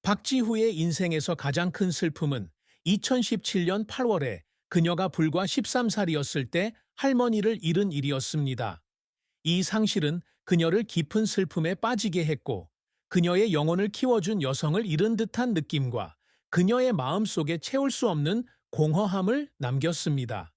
박지후의 인생에서 가장 큰 슬픔은 2017년 8월에 그녀가 불과 13살이었을 때 할머니를 잃은 일이었습니다. 이 상실은 그녀를 깊은 슬픔에 빠지게 했고, 그녀의 영혼을 키워준 여성을 잃은 듯한 느낌과 그녀의 마음속에 채울 수 없는 공허함을 남겼습니다.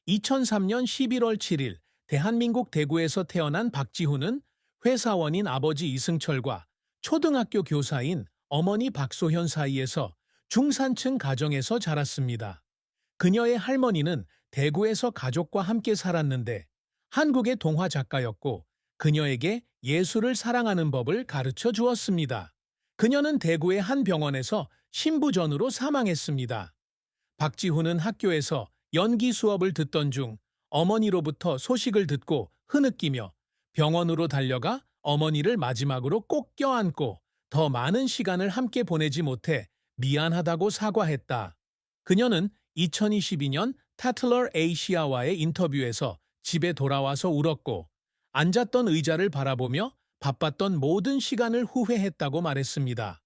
2003년 11월 7일 대한민국 대구에서 태어난 박지후는 회사원인 아버지 이승철과 초등학교 교사인 어머니 박소현 사이에서 중산층 가정에서 자랐습니다. 그녀의 할머니는 대구에서 가족과 함께 살았는데 한국의 동화 작가였고 그녀에게 예술을 사랑하는 법을 가르쳐 주었습니다. 그녀는 대구의 한 병원에서 신부전으로 사망했습니다. 박지후는 학교에서 연기 수업을 듣던 중 어머니로부터 소식을 듣고 흐느끼며 병원으로 달려가 어머니를 마지막으로 꼭 껴안고 더 많은 시간을 함께 보내지 못해 미안하다고 사과했다. 그녀는 2022년 타틀러 에이시아와의 인터뷰에서 집에 돌아와서 울었고 앉았던 의자를 바라보며 바빴던 모든 시간을 후회했다고 말했습니다.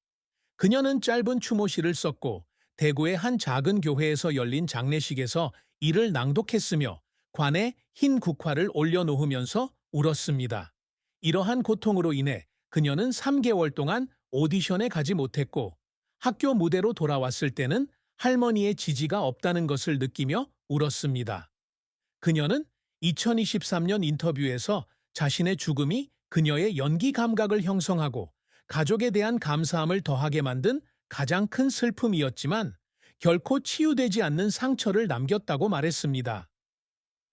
그녀는 짧은 추모시를 썼고 대구의 한 작은 교회에서 열린 장례식에서 이를 낭독했으며 관에 흰 국화를 올려놓으면서 울었습니다. 이러한 고통으로 인해 그녀는 3개월 동안 오디션에 가지 못했고 학교 무대로 돌아왔을 때는 할머니의 지지가 없다는 것을 느끼며 울었습니다. 그녀는 2023년 인터뷰에서 자신의 죽음이 그녀의 연기 감각을 형성하고 가족에 대한 감사함을 더하게 만든 가장 큰 슬픔이었지만 결코 치유되지 않는 상처를 남겼다고 말했습니다.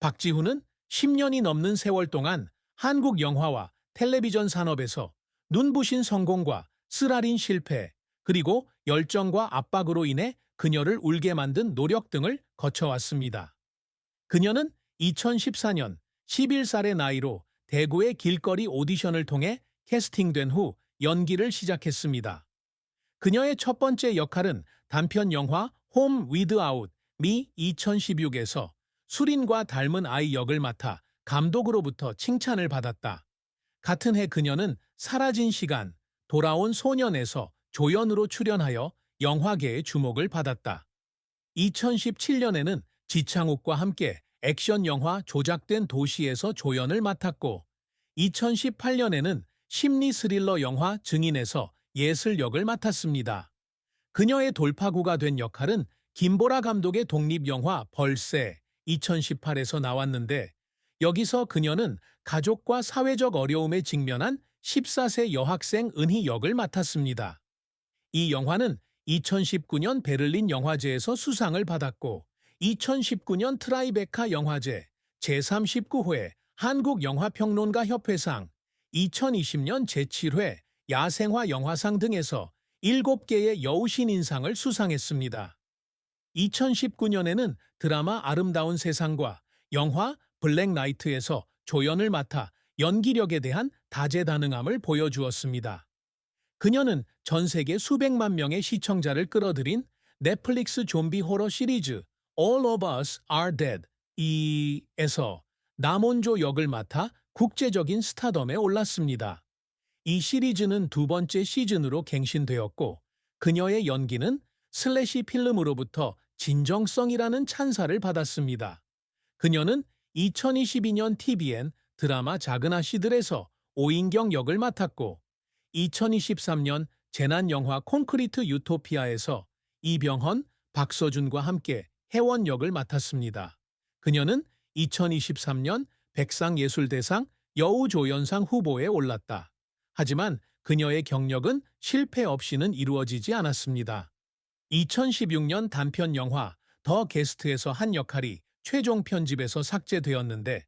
박지후는 10년이 넘는 세월 동안 한국 영화와 텔레비전 산업에서 눈부신 성공과 쓰라린 실패, 그리고 열정과 압박으로 인해 그녀를 울게 만든 노력 등을 거쳐왔습니다. 그녀는 2014년 11살의 나이로 대구의 길거리 오디션을 통해 캐스팅된 후 연기를 시작했습니다. 그녀의 첫 번째 역할은 단편 영화 홈 위드아웃 미 2016에서 수린과 닮은 아이 역을 맡아 감독으로부터 칭찬을 받았다. 같은 해 그녀는 사라진 시간, 돌아온 소년에서 조연으로 출연하여 영화계의 주목을 받았다. 2017년에는 지창욱과 함께 액션 영화 조작된 도시에서 조연을 맡았고 2018년에는 심리 스릴러 영화 증인에서 예슬 역을 맡았습니다. 그녀의 돌파구가 된 역할은 김보라 감독의 독립영화 벌새 2018에서 나왔는데 여기서 그녀는 가족과 사회적 어려움에 직면한 14세 여학생 은희 역을 맡았습니다. 이 영화는 2019년 베를린 영화제에서 수상을 받았고 2019년 트라이베카 영화제 제39회 한국영화평론가협회상, 2020년 제7회 야생화 영화상 등에서 7개의 여우신인상을 수상했습니다. 2019년에는 드라마 아름다운 세상과 영화 블랙나이트에서 조연을 맡아 연기력에 대한 다재다능함을 보여주었습니다. 그녀는 전 세계 수백만 명의 시청자를 끌어들인 넷플릭스 좀비 호러 시리즈 All of Us Are Dead 이에서 남원조 역을 맡아 국제적인 스타덤에 올랐습니다. 이 시리즈는 두 번째 시즌으로 갱신되었고 그녀의 연기는 슬래시 필름으로부터 진정성이라는 찬사를 받았습니다. 그녀는 2022년 TVN 드라마 작은 아씨들에서 오인경 역을 맡았고 2023년 재난영화 콘크리트 유토피아에서 이병헌, 박서준과 함께 혜원 역을 맡았습니다. 그녀는 2023년 백상예술대상 여우조연상 후보에 올랐다. 하지만 그녀의 경력은 실패 없이는 이루어지지 않았습니다. 2016년 단편 영화 더 게스트에서 한 역할이 최종 편집에서 삭제되었는데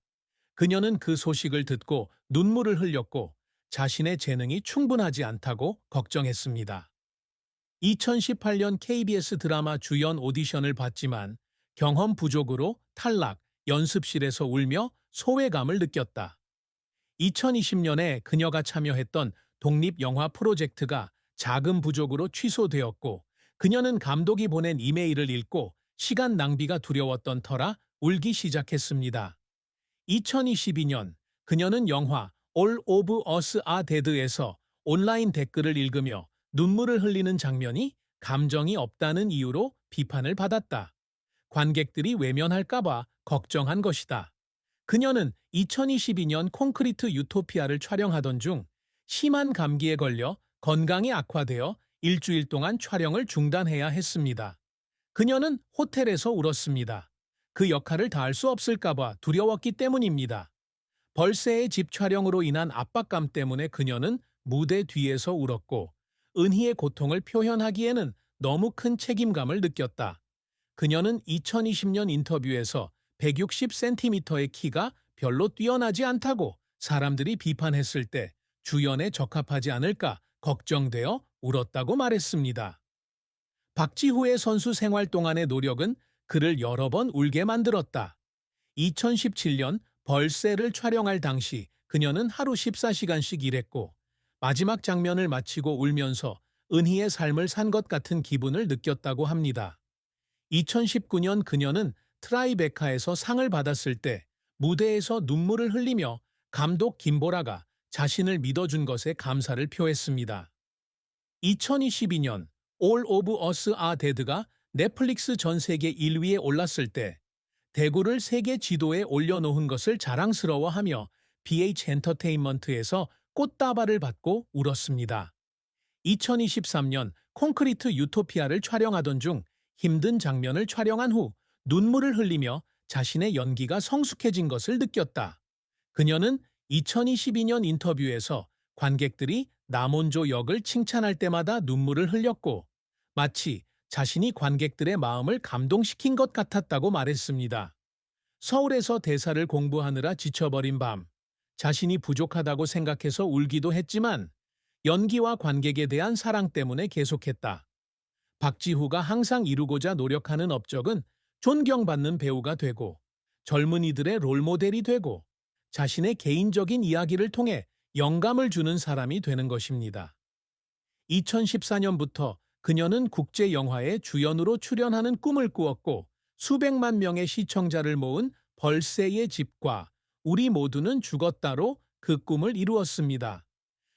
그녀는 그 소식을 듣고 눈물을 흘렸고 자신의 재능이 충분하지 않다고 걱정했습니다. 2018년 KBS 드라마 주연 오디션을 봤지만 경험 부족으로 탈락, 연습실에서 울며 소외감을 느꼈다. 2020년에 그녀가 참여했던 독립영화 프로젝트가 자금 부족으로 취소되었고 그녀는 감독이 보낸 이메일을 읽고 시간 낭비가 두려웠던 터라 울기 시작했습니다. 2022년 그녀는 영화 All of Us Are Dead에서 온라인 댓글을 읽으며 눈물을 흘리는 장면이 감정이 없다는 이유로 비판을 받았다. 관객들이 외면할까봐 걱정한 것이다. 그녀는 2022년 콘크리트 유토피아를 촬영하던 중 심한 감기에 걸려 건강이 악화되어 일주일 동안 촬영을 중단해야 했습니다. 그녀는 호텔에서 울었습니다. 그 역할을 다할 수 없을까봐 두려웠기 때문입니다. 벌새의 집 촬영으로 인한 압박감 때문에 그녀는 무대 뒤에서 울었고 은희의 고통을 표현하기에는 너무 큰 책임감을 느꼈다. 그녀는 2020년 인터뷰에서 160cm의 키가 별로 뛰어나지 않다고 사람들이 비판했을 때 주연에 적합하지 않을까 걱정되어 울었다고 말했습니다. 박지후의 선수 생활 동안의 노력은 그를 여러 번 울게 만들었다. 2017년 벌새를 촬영할 당시 그녀는 하루 14시간씩 일했고 마지막 장면을 마치고 울면서 은희의 삶을 산 것 같은 기분을 느꼈다고 합니다. 2019년 그녀는 트라이베카에서 상을 받았을 때 무대에서 눈물을 흘리며 감독 김보라가 자신을 믿어준 것에 감사를 표했습니다. 2022년 All of Us Are Dead가 넷플릭스 전 세계 1위에 올랐을 때 대구를 세계 지도에 올려놓은 것을 자랑스러워하며 BH 엔터테인먼트에서 꽃다발을 받고 울었습니다. 2023년 콘크리트 유토피아를 촬영하던 중 힘든 장면을 촬영한 후 눈물을 흘리며 자신의 연기가 성숙해진 것을 느꼈다. 그녀는 2022년 인터뷰에서 관객들이 남원조 역을 칭찬할 때마다 눈물을 흘렸고 마치 자신이 관객들의 마음을 감동시킨 것 같았다고 말했습니다. 서울에서 대사를 공부하느라 지쳐버린 밤, 자신이 부족하다고 생각해서 울기도 했지만 연기와 관객에 대한 사랑 때문에 계속했다. 박지후가 항상 이루고자 노력하는 업적은 존경받는 배우가 되고 젊은이들의 롤모델이 되고 자신의 개인적인 이야기를 통해 영감을 주는 사람이 되는 것입니다. 2014년부터 그녀는 국제영화에 주연으로 출연하는 꿈을 꾸었고 수백만 명의 시청자를 모은 벌새의 집과 우리 모두는 죽었다로 그 꿈을 이루었습니다.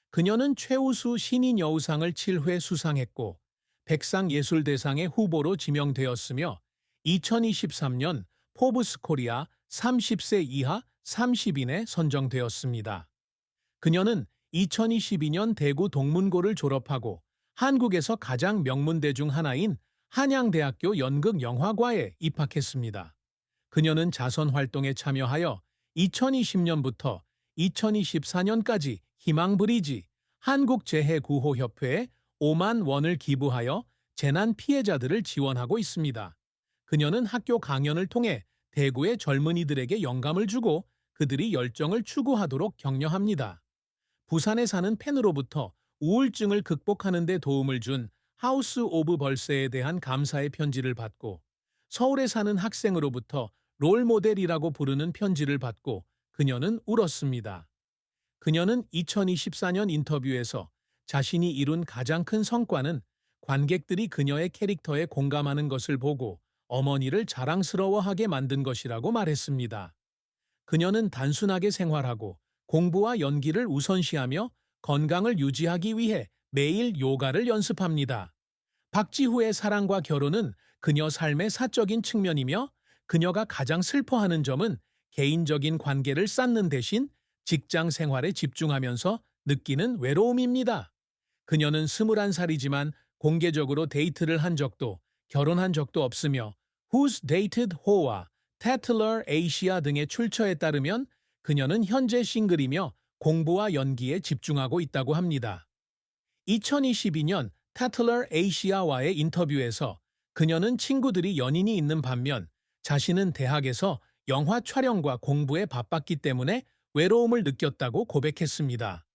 그녀는 최우수 신인 여우상을 7회 수상했고 백상예술대상의 후보로 지명되었으며 2023년 포브스 코리아 30세 이하 30인에 선정되었습니다. 그녀는 2022년 대구 동문고를 졸업하고 한국에서 가장 명문대 중 하나인 한양대학교 연극영화과에 입학했습니다. 그녀는 자선 활동에 참여하여 2020년부터 2024년까지 희망브리지 한국재해구호협회에 5만 원을 기부하여 재난 피해자들을 지원하고 있습니다. 그녀는 학교 강연을 통해 대구의 젊은이들에게 영감을 주고 그들이 열정을 추구하도록 격려합니다. 부산에 사는 팬으로부터 우울증을 극복하는 데 도움을 준 하우스 오브 벌새에 대한 감사의 편지를 받고 서울에 사는 학생으로부터 롤모델이라고 부르는 편지를 받고 그녀는 울었습니다. 그녀는 2024년 인터뷰에서 자신이 이룬 가장 큰 성과는 관객들이 그녀의 캐릭터에 공감하는 것을 보고 어머니를 자랑스러워하게 만든 것이라고 말했습니다. 그녀는 단순하게 생활하고 공부와 연기를 우선시하며 건강을 유지하기 위해 매일 요가를 연습합니다. 박지후의 사랑과 결혼은 그녀 삶의 사적인 측면이며 그녀가 가장 슬퍼하는 점은 개인적인 관계를 쌓는 대신 직장 생활에 집중하면서 느끼는 외로움입니다. 그녀는 21살이지만 공개적으로 데이트를 한 적도 결혼한 적도 없으며 Who's Dated Who와 Tatler Asia 등의 출처에 따르면 그녀는 현재 싱글이며 공부와 연기에 집중하고 있다고 합니다. 2022년 Tatler Asia와의 인터뷰에서 그녀는 친구들이 연인이 있는 반면 자신은 대학에서 영화 촬영과 공부에 바빴기 때문에 외로움을 느꼈다고 고백했습니다.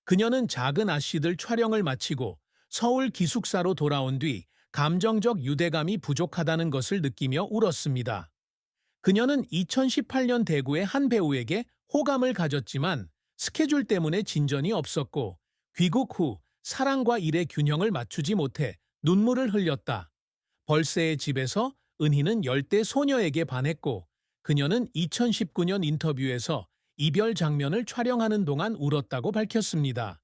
그녀는 작은 아씨들 촬영을 마치고 서울 기숙사로 돌아온 뒤 감정적 유대감이 부족하다는 것을 느끼며 울었습니다. 그녀는 2018년 대구의 한 배우에게 호감을 가졌지만 스케줄 때문에 진전이 없었고 귀국 후 사랑과 일의 균형을 맞추지 못해 눈물을 흘렸다. 벌새의 집에서 은희는 열대 소녀에게 반했고 그녀는 2019년 인터뷰에서 이별 장면을 촬영하는 동안 울었다고 밝혔습니다.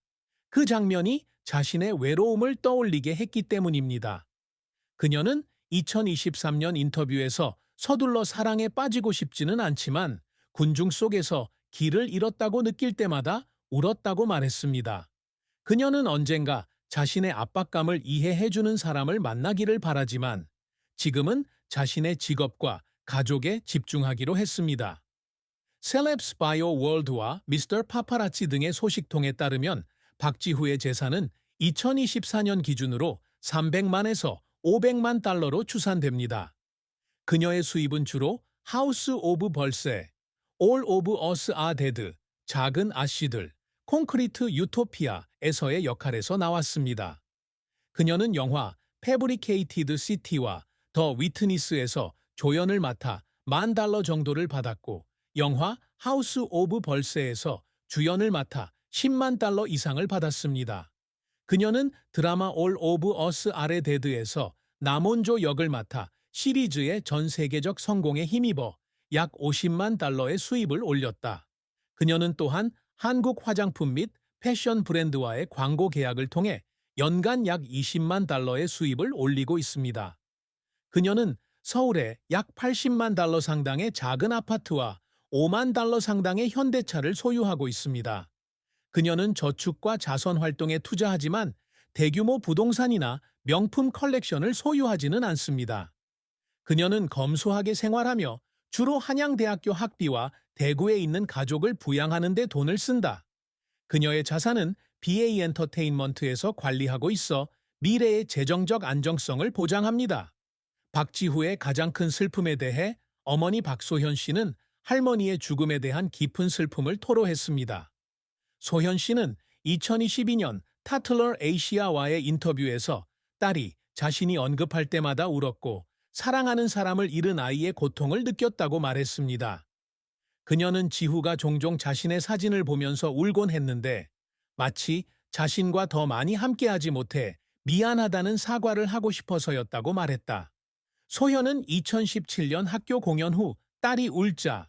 그 장면이 자신의 외로움을 떠올리게 했기 때문입니다. 그녀는 2023년 인터뷰에서 서둘러 사랑에 빠지고 싶지는 않지만 군중 속에서 길을 잃었다고 느낄 때마다 울었다고 말했습니다. 그녀는 언젠가 자신의 압박감을 이해해주는 사람을 만나기를 바라지만 지금은 자신의 직업과 가족에 집중하기로 했습니다. 셀럽스 바이오 월드와 미스터 파파라치 등의 소식통에 따르면 박지후의 재산은 2024년 기준으로 300만에서 500만 달러로 추산됩니다. 그녀의 수입은 주로 하우스 오브 벌새, 올 오브 어스 아 데드, 작은 아씨들, 콘크리트 유토피아에서의 역할에서 나왔습니다. 그녀는 영화 패브리케이티드 시티와 더 위트니스에서 조연을 맡아 $10,000 정도를 받았고 영화 하우스 오브 벌새에서 주연을 맡아 $100,000 이상을 받았습니다. 그녀는 드라마 올 오브 어스 아레 데드에서 남원조 역을 맡아 시리즈의 전 세계적 성공에 힘입어 약 $500,000의 수입을 올렸다. 그녀는 또한 한국 화장품 및 패션 브랜드와의 광고 계약을 통해 연간 약 $200,000의 수입을 올리고 있습니다. 그녀는 서울에 약 $800,000 상당의 작은 아파트와 $50,000 상당의 현대차를 소유하고 있습니다. 그녀는 저축과 자선 활동에 투자하지만 대규모 부동산이나 명품 컬렉션을 소유하지는 않습니다. 그녀는 검소하게 생활하며 주로 한양대학교 학비와 대구에 있는 가족을 부양하는 데 돈을 쓴다. 그녀의 자산은 BA 엔터테인먼트에서 관리하고 있어 미래의 재정적 안정성을 보장합니다. 박지후의 가장 큰 슬픔에 대해 어머니 박소현 씨는 할머니의 죽음에 대한 깊은 슬픔을 토로했습니다. 소현 씨는 2022년 타틀러 에이시아와의 인터뷰에서 딸이 자신이 언급할 때마다 울었고 사랑하는 사람을 잃은 아이의 고통을 느꼈다고 말했습니다. 그녀는 지후가 종종 자신의 사진을 보면서 울곤 했는데 마치 자신과 더 많이 함께하지 못해 미안하다는 사과를 하고 싶어서였다고 말했다. 소현은 2017년 학교 공연 후 딸이 울자